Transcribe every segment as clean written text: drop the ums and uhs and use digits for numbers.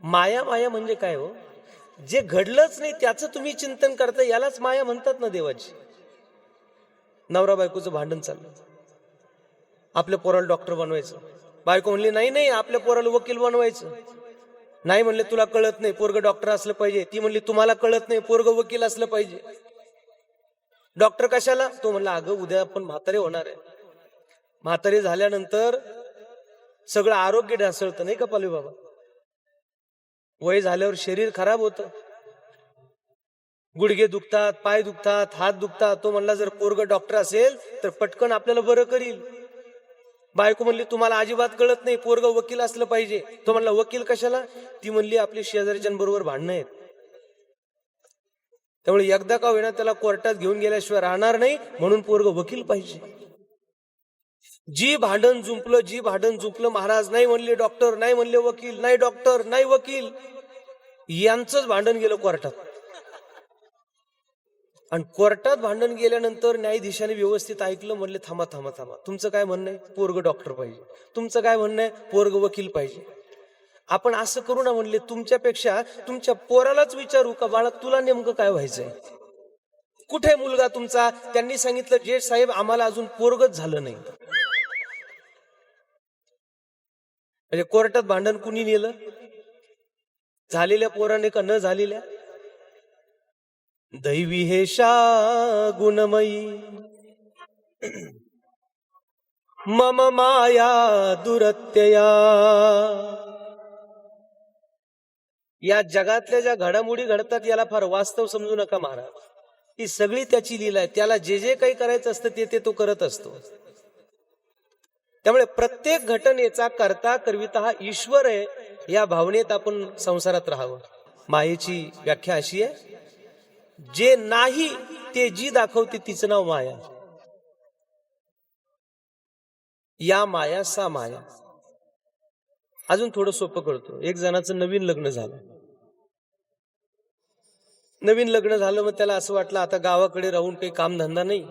माया माया म्हणजे काय हो? जे घडलंच नाही त्याचं तुम्ही चिंतन करता, यालाच माया म्हणतात ना देवाची. नवरा बायकोचं भांडण चाललं, आपल्या पोराला डॉक्टर बनवायचं, बायको म्हणली नाही नाही आपल्या पोराला वकील बनवायचं. नाही म्हणले तुला कळत नाही पोरग डॉक्टर असलं पाहिजे. ती म्हणली तुम्हाला कळत नाही पोरग वकील असलं पाहिजे. डॉक्टर कशाला? तो म्हणला अगं उद्या आपण म्हातारे होणार आहे, म्हातारे झाल्यानंतर सगळं आरोग्य ढासळतं नाही का पालवी बाबा. वय झाल्यावर शरीर खराब होतं, गुडघे दुखतात, पाय दुखतात, हात दुखतात. तो म्हणला जर पोरग डॉक्टर असेल तर पटकन आपल्याला बरं करील. बायको म्हणली तुम्हाला अजिबात कळत नाही पोरग वकील असलं पाहिजे. तो म्हणला वकील कशाला? ती म्हणली आपली शेजारच्यांबरोबर भांडणं आहेत, त्यामुळे एकदा का होईना त्याला कोर्टात घेऊन गेल्याशिवाय राहणार नाही, म्हणून पोरग वकील पाहिजे. जी भांडण जुंपलं महाराज. नाही म्हणले डॉक्टर, नाही म्हणले वकील, नाही डॉक्टर नाही वकील, यांचंच भांडण गेलं कोर्टात. आणि कोर्टात भांडण गेल्यानंतर न्यायाधीशाने व्यवस्थित ऐकलं, म्हणले थांबा थांबा थांबा, तुमचं काय म्हणणं आहे? पोरग डॉक्टर पाहिजे. तुमचं काय म्हणणं आहे? पोरग वकील पाहिजे. आपण असं करू ना म्हणले, तुमच्यापेक्षा तुमच्या पोरालाच विचारू का बाळा तुला नेमकं काय व्हायचंय, कुठे मुलगा तुमचा? त्यांनी सांगितलं जेठ साहेब आम्हाला अजून पोरगच झालं नाही. म्हणजे कोर्टात भांडण कुणी नेलं? झालेल्या पोराने का न झालेल्या? दैवी हेशा गुणमयी मम माया दुरत्यया. या जगातल्या ज्या घडामोडी घडतात याला फार वास्तव समजू नका महाराज. ही सगळी त्याची लीला आहे. त्याला जे जे काही करायचं असतं ते तो करत असतो. त्यामुळे प्रत्येक घटनेचा करता करविता हा ईश्वर आहे, या भावनेत आपण संसारात राहावं. मायेची व्याख्या अशी आहे, जे नाही ते जी दाखवते तिचं नाव माया. या माया सा माया. अजून थोडं सोपं करतो. एक जणाचं नवीन लग्न झालं, मग त्याला असं वाटलं आता गावाकडे राहून काही कामधंदा नाही,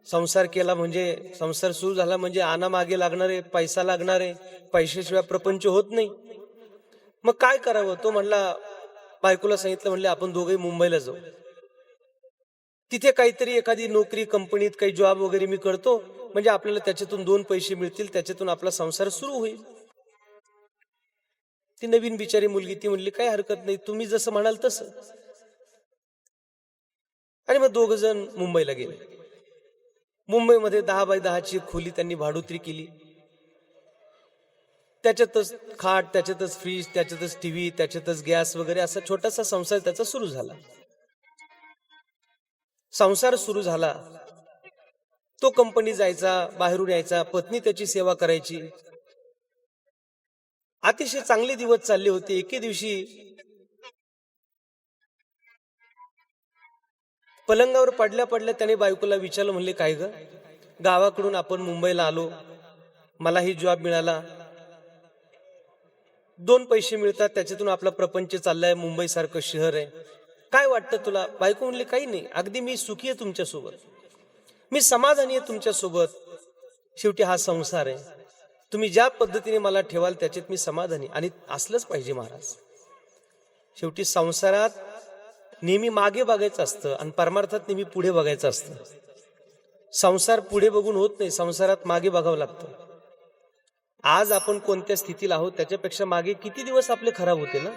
संसार केला म्हणजे संसार सुरू झाला म्हणजे आना मागे लागणार आहे, पैसा लागणार आहे, पैशाशिवाय प्रपंच होत नाही. मग काय करावं? तो म्हणला, बायकोला सांगितलं, म्हणले आपण दोघे मुंबईला जाऊ, तिथे काहीतरी एखादी नोकरी कंपनीत काही जॉब वगैरे मी करतो, म्हणजे आपल्याला त्याच्यातून 2 पैसे मिळतील, त्याच्यातून आपला संसार सुरू होईल. ती नवीन बिचारी मुलगी ती म्हणली काही हरकत नाही, तुम्ही जसं म्हणाल तसं. आणि मग 2 जण मुंबईला गेले. मुंबईमध्ये 10 बाय 10ची खोली त्यांनी भाडोत्री केली. त्याच्यातच खाट, त्याच्यातच फ्रीज, त्याच्यातच टीव्ही, त्याच्यातच गॅस वगैरे असा छोटासा संसार त्याचा सुरू झाला. संसार सुरू झाला, तो कंपनी जायचा, बाहेरून यायचा, पत्नी त्याची सेवा करायची. अतिशय चांगले दिवस चालले होते. एके दिवशी पलंगावर पडल्या पडल्या त्याने बायकोला विचारलं, म्हणले काय ग, गावाकडून आपण मुंबईला आलो, मलाही जॉब मिळाला, 2 पैसे मिळतात, त्याच्यातून आपला प्रपंच चाललाय, मुंबई सारखं शहर आहे, काय वाटतं तुला? बायको म्हणली काही नाही, अगदी मी सुखी आहे तुमच्यासोबत, मी समाधानी आहे तुमच्यासोबत. शेवटी हा संसार आहे, तुम्ही ज्या पद्धतीने मला ठेवाल त्याच्यात मी समाधानी, आणि असलंच पाहिजे महाराज. शेवटी संसारात नेहमी मागे बघायचं असतं आणि परमार्थात नेहमी पुढे बघायचं असतं. संसार पुढे बघून होत नाही, संसारात मागे बघावं लागतं. आज आपण कोणत्या स्थितीला आहोत त्याच्यापेक्षा मागे किती दिवस आपले खराब होते ना.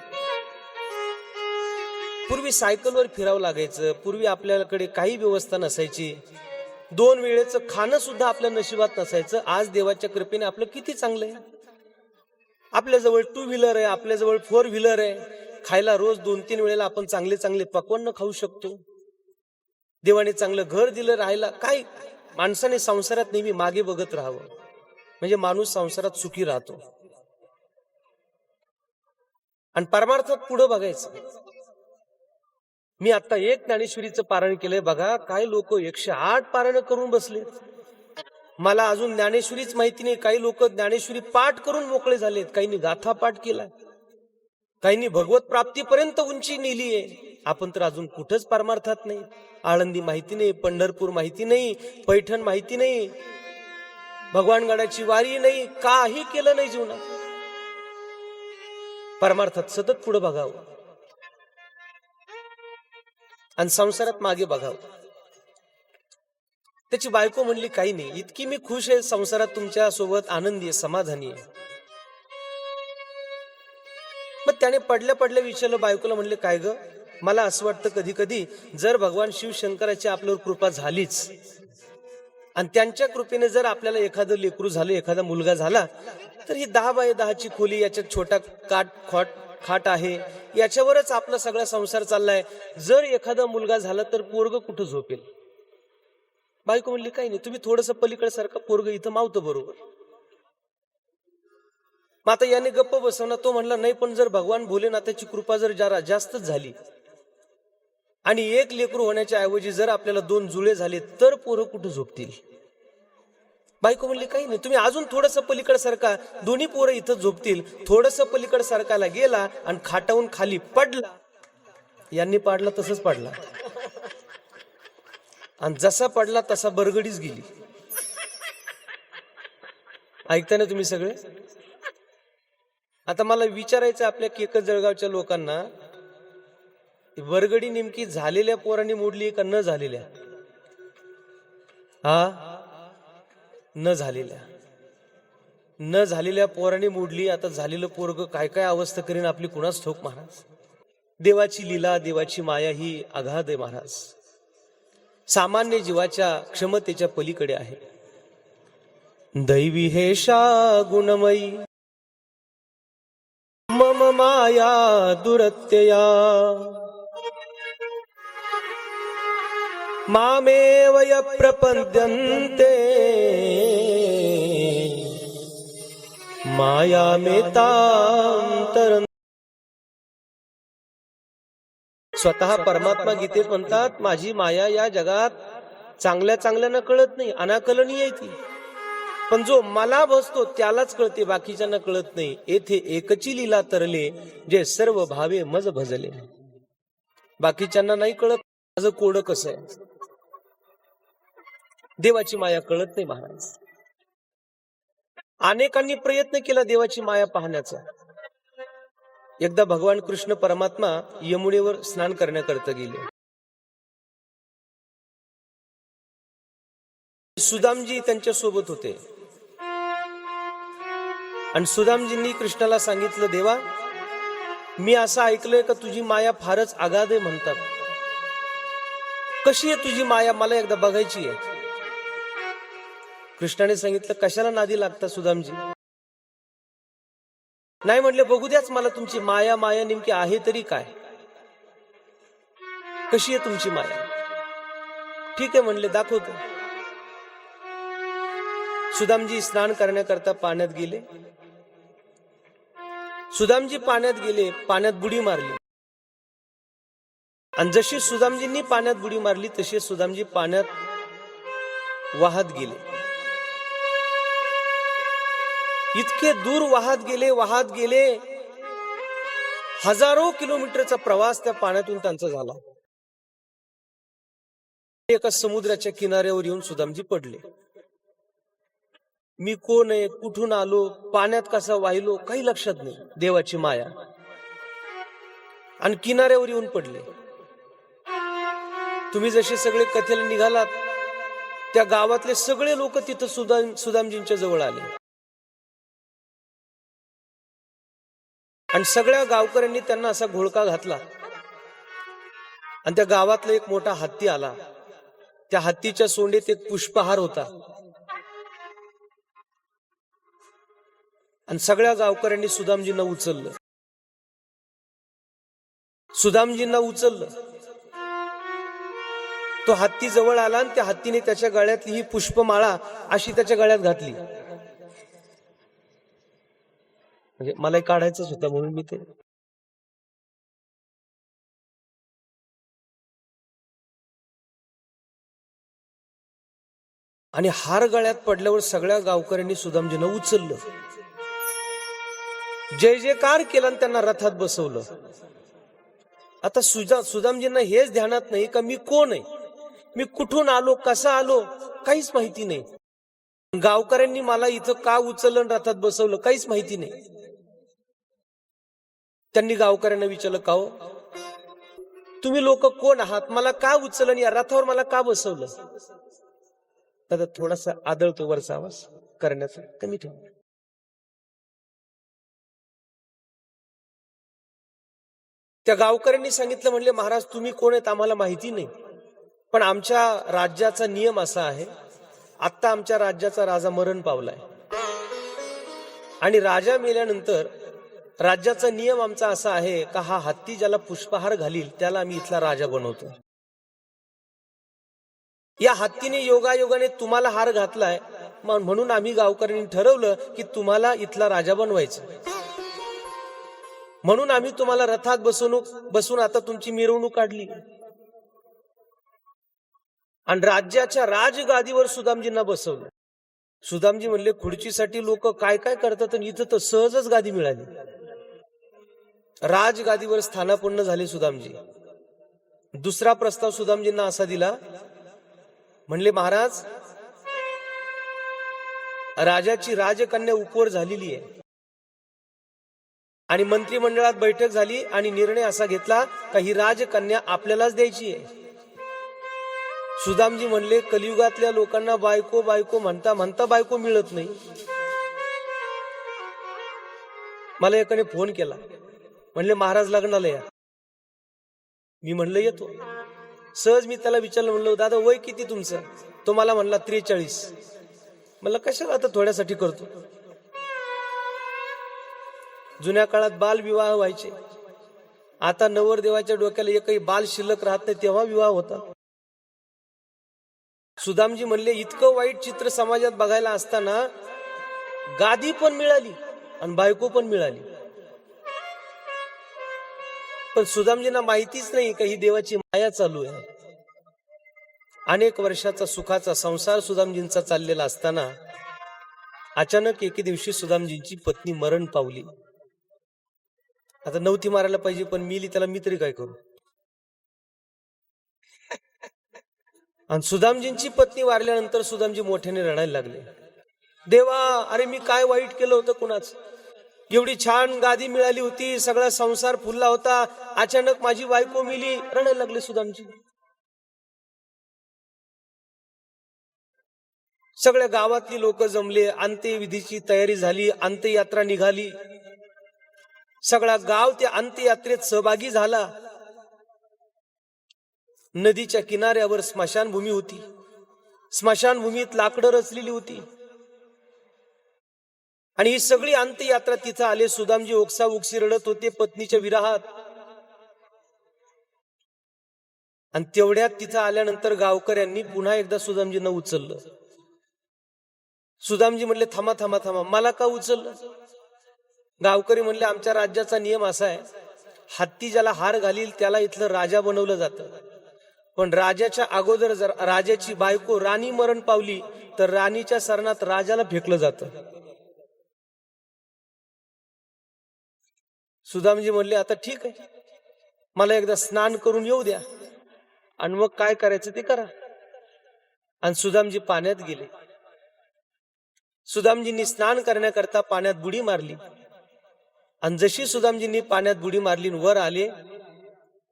पूर्वी सायकलवर फिरावं लागायचं, पूर्वी आपल्याकडे काही व्यवस्था नसायची, 2 वेळेचं खाणं सुद्धा आपल्या नशिबात नसायचं. आज देवाच्या कृपेने आपलं किती चांगलं आहे. आपल्याजवळ 2 व्हीलर आहे, आपल्याजवळ 4 व्हीलर आहे, खायला रोज 2-3 वेळेला आपण चांगले चांगले पक्वान्न खाऊ शकतो. देवाने चांगलं घर दिलं राहायला. काय माणसाने संसारात नेहमी मागे बघत राहावं, म्हणजे माणूस संसारात सुखी राहतो. आणि परमार्थात पुढे बघायचं. मी आता 1 ज्ञानेश्वरीचं पारायण केलंय बघा, काय लोक 108 पारायण करून बसले. मला अजून ज्ञानेश्वरीच माहिती नाही. काही लोक ज्ञानेश्वरी पाठ करून मोकळे झालेत, काहींनी गाथा पाठ केला, काहींनी भगवत प्राप्तीपर्यंत उंची नेली आहे. आपण तर अजून कुठंच परमार्थात नाही. आळंदी माहिती नाही, पंढरपूर माहिती नाही, पैठण माहिती नाही, भगवानगडाची वारी नाही, काही केलं नाही जीवनात. परमार्थात सतत पुढे बघावं आणि संसारात मागे बघावं. त्याची बायको म्हणली काही नाही, इतकी मी खुश आहे संसारात, तुमच्या सोबत आनंदी आहे, समाधानी आहे. मग त्याने पडल्या पडल्या विचारलं बायकोला, म्हणले काय ग, मला असं वाटतं कधी कधी जर भगवान शिवशंकराची आपल्यावर कृपा झालीच आणि त्यांच्या कृपेने जर आपल्याला एखादं लेकरू झालं, एखादा मुलगा झाला, तर ही 10 बाय 10ची खोली, याच्यात छोटा खाट आहे, याच्यावरच आपला सगळा संसार चाललाय. जर एखादा मुलगा झाला तर पोरग कुठं झोपेल? बायको म्हणली काही नाही, तुम्ही थोडस पलीकडे सारखं, पोरग इथं मावतं बरोबर. मग आता याने गप्प बसवणार. तो म्हणला नाही, पण जर भगवान भोलेनाथाची कृपा जर जरा जास्तच झाली आणि एक लेकरू होण्याच्या ऐवजी जर आपल्याला 2 जुळे झाले तर पोरं कुठं झोपतील? बायको म्हणली काही नाही, तुम्ही अजून थोडस पलीकडे सारखा, दोन्ही पोरं इथं झोपतील. थोडस पलीकडे सारखायला गेला आणि खाटावून खाली पडला. यांनी पाडला तसंच पडला आणि जसा पडला तसा बरगडीच गेली. ऐकता ना तुम्ही सगळे? आता मला विचारायचं आपल्या केकत जळगावच्या लोकांना, बरगडी नेमकी झालेल्या पोरांनी मोडली का न झालेल्या? न झालेल्या पोरांनी मोडली. आता झालेलं पोरग काय काय अवस्था करीन आपली कुणाच ठाऊक महाराज. देवाची लीला, देवाची माया ही अगाध आहे महाराज, सामान्य जीवाच्या क्षमतेच्या पलीकडे आहे. दैवी हेषा गुणमयी मम माया दुरत्यया मामेव य प्रपद्यन्ते मायामेतांतरं. स्वतः परमात्मा गीतेत म्हणतात, माझी माया या जगात चांगल्या चांगल्यानं कळत नाही, अनाकलनीय आहे ती, पण जो मला बसतो त्यालाच कळते, बाकीच्यांना कळत नाही. येथे एकची लीला तरले, जे सर्व भावे मज भजले. बाकीच्यांना नाही कळत माझं कोड कसं आहे. देवाची माया कळत नाही महाराज. अनेकांनी प्रयत्न केला देवाची माया पाहण्याचा. एकदा भगवान कृष्ण परमात्मा यमुनेवर स्नान करण्याकरता गेले. सुदामजी त्यांच्या सोबत होते आणि सुदामजींनी कृष्णाला सांगितलं, देवा मी असं ऐकलंय का तुझी माया फारच अगाध आहे म्हणतात. कशी आहे तुझी माया, मला एकदा बघायची आहे. कृष्णाने सांगितलं, कशाला नादी लागता सुदामजी? नाही म्हणले, बघू द्याच मला तुमची माया. माया नेमकी आहे तरी काय? कशी आहे तुमची माया? ठीक आहे म्हणले, दाखवतो. सुदामजी स्नान करण्याकरता पाण्यात गेले. सुदामजी पाण्यात गेले, पाण्यात बुडी मारली आणि जशी सुदामजींनी पाण्यात बुडी मारली तशी सुदामजी पाण्यात वाहत गेले. इतके दूर वाहत गेले, हजारो किलोमीटरचा प्रवास त्या पाण्यातून त्यांचा झाला. एका समुद्राच्या किनाऱ्यावर येऊन सुदामजी पडले. मी कोण आहे, कुठून आलो, पाण्यात कसा वाहिलो, काही लक्षात नाही. देवाची माया. आणि किनाऱ्यावर येऊन पडले. तुम्ही जसे सगळे कथेला निघालात, त्या गावातले सगळे लोक तिथं सुदामजींच्या जवळ आले आणि सगळ्या गावकऱ्यांनी त्यांना असा घोळका घातला. आणि त्या गावातला एक मोठा हत्ती आला. त्या हत्तीच्या सोंडेत एक पुष्पहार होता आणि सगळ्या गावकऱ्यांनी सुदामजींना उचललं. तो हत्ती जवळ आला आणि त्या हत्तीने त्याच्या गळ्यातली ही पुष्पमाळा अशी त्याच्या गळ्यात घातली. म्हणजे मला काढायचंच होतं म्हणून मी ते. आणि हार गळ्यात पडल्यावर सगळ्या गावकऱ्यांनी सुदामजींना उचललं, जय जयकार केला आणि त्यांना रथात बसवलं. आता सुदामजींना हेच ध्यानात नाही का मी कोण आहे, मी कुठून आलो, कसा आलो, काहीच माहिती नाही. गावकऱ्यांनी मला इथं का उचललं रथात बसवलं काहीच माहिती नाही. त्यांनी गावकऱ्यांना विचारलं, का हो तुम्ही लोक कोण आहात, मला का उचललं या रथावर मला का बसवलं? दादा थोडासा आदळतो वरचा आवाज करण्याचा कमी ठेवा. त्या गावकऱ्यांनी सांगितलं, म्हणले महाराज तुम्ही कोण आहेत आम्हाला माहिती नाही, पण आमच्या राज्याचा नियम असा आहे, आता आमच्या राज्याचा राजा मरण पावलाय आणि राजा मेल्यानंतर राज्याचा नियम आमचा असा आहे का हा हत्ती ज्याला पुष्पहार घालील त्याला आम्ही इथला राजा बनवतो. या हत्तीने योगायोगाने तुम्हाला हार घातलाय, म्हणून आम्ही गावकऱ्यांनी ठरवलं की तुम्हाला इथला राजा बनवायचं. म्हणून आम्ही तुम्हाला रथात बसून आता तुमची मिरवणूक काढली आणि राज्याच्या राजगादीवर सुदामजींना बसवलं. सुदामजी म्हणले खुर्चीसाठी लोक काय काय करतात आणि इथं तर सहजच गादी मिळाली. राजगादीवर स्थानापन्न झाले सुदामजी. दुसरा प्रस्ताव सुदामजींना असा दिला, म्हणले महाराज राजाची राजकन्या उपवर झालेली आहे आणि मंत्रिमंडळात बैठक झाली आणि निर्णय असा घेतला का ही राजकन्या आपल्यालाच द्यायची आहे. सुदामजी म्हणले कलियुगातल्या लोकांना बायको बायको म्हणता म्हणता बायको मिळत नाही. मला एकाने फोन केला, म्हणले महाराज लग्नाला या. मी म्हणलं येतो. सहज मी त्याला विचारलं, म्हणलं दादा वय किती तुमचं? तो मला म्हणला 43. म्हणलं कशाला आता थोड्यासाठी करतो. जुन्या काळात बालविवाह व्हायचे, आता नवरदेवाच्या डोक्याला एकही बाल शिल्लक राहत नाही, तेव्हा विवाह होता. सुदामजी म्हणले इतकं वाईट चित्र समाजात बघायला असताना गादी पण मिळाली आणि बायको पण मिळाली. पण सुदामजींना माहितीच नाही का ही देवाची माया चालू आहे. अनेक वर्षाचा सुखाचा संसार सुदामजींचा चाललेला असताना अचानक एके दिवशी सुदामजींची पत्नी मरण पावली. आता नव्हती मारायला पाहिजे, पण मिली त्याला मी तरी काय करू. आणि सुदामजींची पत्नी वारल्यानंतर सुदामजी मोठ्याने रडायला लागले. देवा, अरे मी काय वाईट केलं होतं कुणाच? एवढी छान गादी मिळाली होती, सगळा संसार फुलला होता, अचानक माझी बायको मिली. रडायला लागले सुदामजी. सगळ्या गावातली लोक जमले, अंत्यविधीची तयारी झाली, अंत्ययात्रा निघाली. सगळा गाव त्या अंत्ययात्रेत सहभागी झाला. नदीच्या किनाऱ्यावर स्मशानभूमी होती. स्मशानभूमीत लाकडं रचलेली होती आणि ही सगळी अंत्ययात्रा तिथं आले. सुदामजी ओक्साओक्सी रडत होते पत्नीच्या विरहात. आणि तेवढ्यात तिथं आल्यानंतर गावकऱ्यांनी पुन्हा एकदा सुदामजींना उचललं. सुदामजी म्हणले थांबा थांबा थांबा, मला का उचललं? गावकरी म्हणले आमच्या राज्याचा नियम असा आहे, हत्ती ज्याला हार घालील त्याला इथलं राजा बनवलं जातं, पण राजाच्या अगोदर जर राजाची बायको राणी मरण पावली तर राणीच्या सरणात राजाला फेकलं जातं. सुदामजी म्हणले आता ठीक आहे, मला एकदा स्नान करून येऊ द्या आणि मग काय करायचं ते करा. आणि सुदामजी पाण्यात गेले. सुदामजींनी स्नान करण्याकरता पाण्यात बुडी मारली आणि जशी सुदामजींनी पाण्यात बुडी मारली वर आले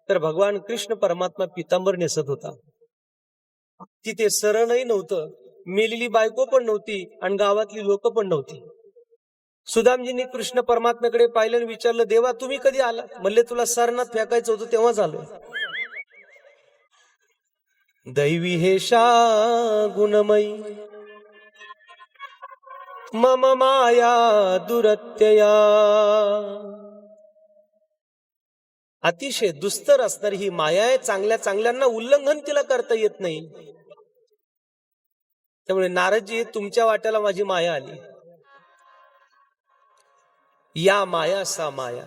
तर भगवान कृष्ण परमात्मा पितांबर नेसत होता. तिथे सरणही नव्हतं, मेलेली बायको पण नव्हती आणि गावातली लोक पण नव्हती. सुदामजींनी कृष्ण परमात्म्याकडे पाहिलं आणि विचारलं, देवा तुम्ही कधी आला? म्हणले तुला सरणात फेकायचं होतं तेव्हा झालं. दैवी हेशा गुणमयी मम माया दुरत्यया. अतिशय दुस्तर असणारी ही माया आहे, चांगल्या चांगल्यांना उल्लंघन तिला करता येत नाही. त्यामुळे नारदजी तुमच्या वाट्याला माझी माया आली. या माया सा माया.